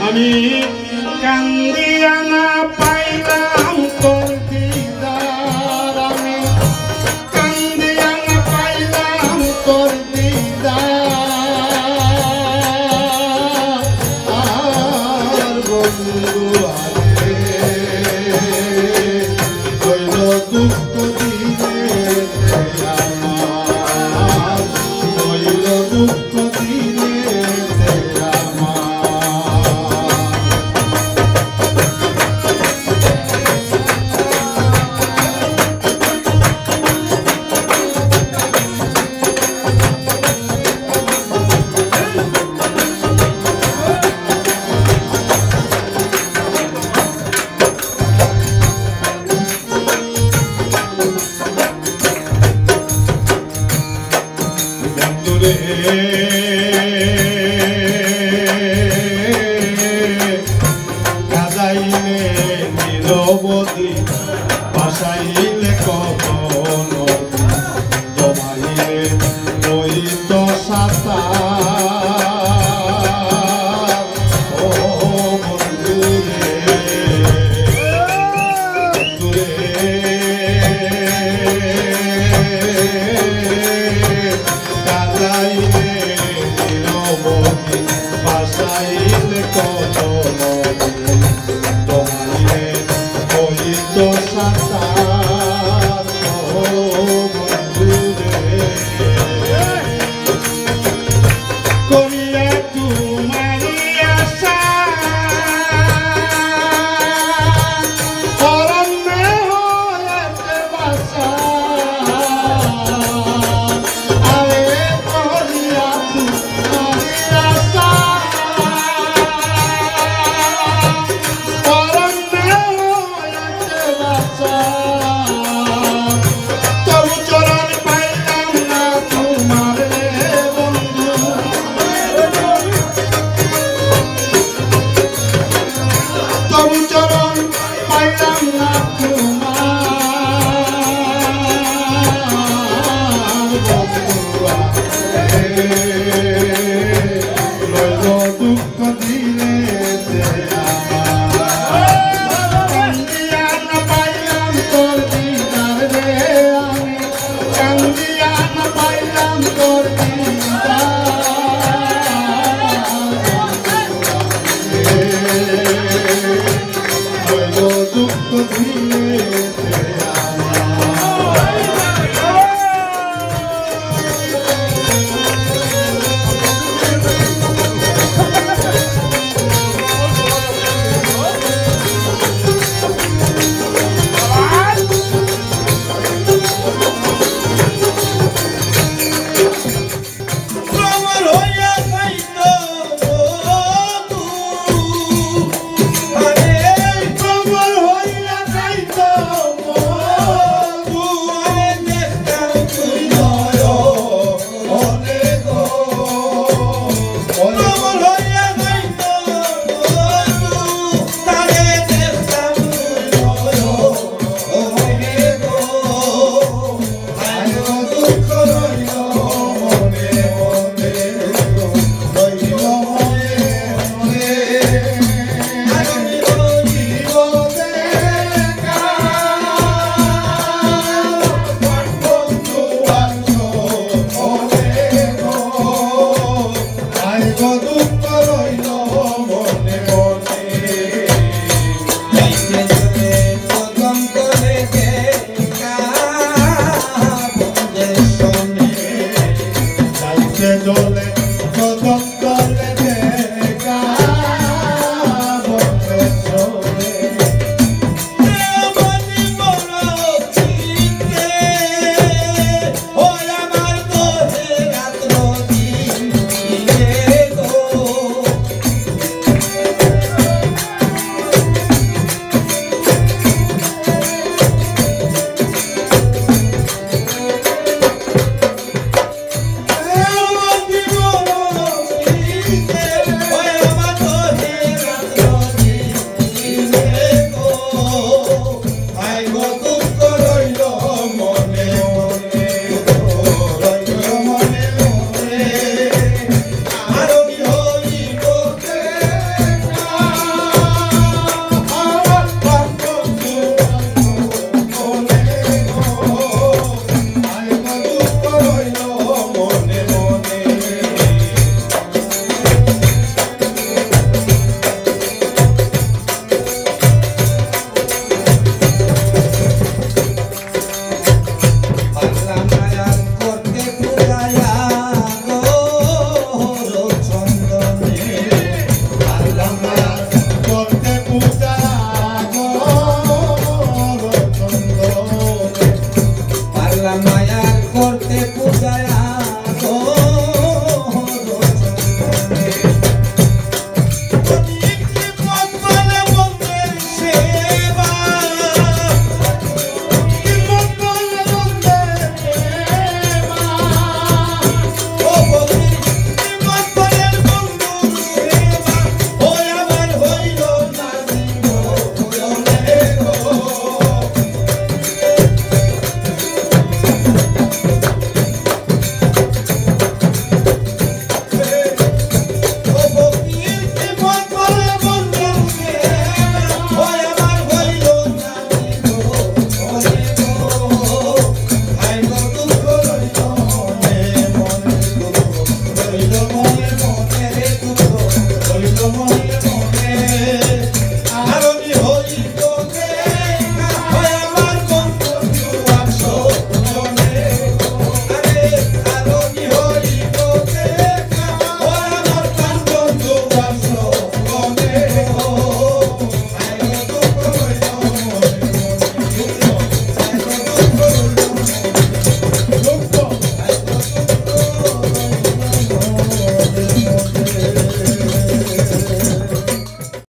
আমি কান্দিয়া না পাইলাম তোর দিদার, আমি কান্দিয়া না পাইলাম তোর দিদার। আর বন্ধু আরে কইল দুঃখ দিলে আমার, কইল দুঃখ দিলে গাজাইলে নিরবধি ভাসাইলে কত নদী, জমাইলে ওই তো সাঁতার। ও বন্ধুরে বন্ধুরে গাজাইলে নিরবধি ভাসাইলে কত নদী, জমাইলে ওই তো সাঁতার। ও বন্ধুরে করিয়া তোমারি আশা, অরণ্যে হয়েছে বাসা। আরে করিয়া তোমারি আশা, অরণ্যে হয়েছে বাসা। তবু চরণ পাইলাম না তোমার রে বন্ধু, তবু চরণ পাইলাম না তোমার বন্ধুয়া। রইল দুঃখ দিলে আমার, কান্দিয়া না পাইলাম তোর দিদার রে, আমি কান্দিয়া না পাইলাম তোর দিদার। দুঃখ দিলে আমার। রমণী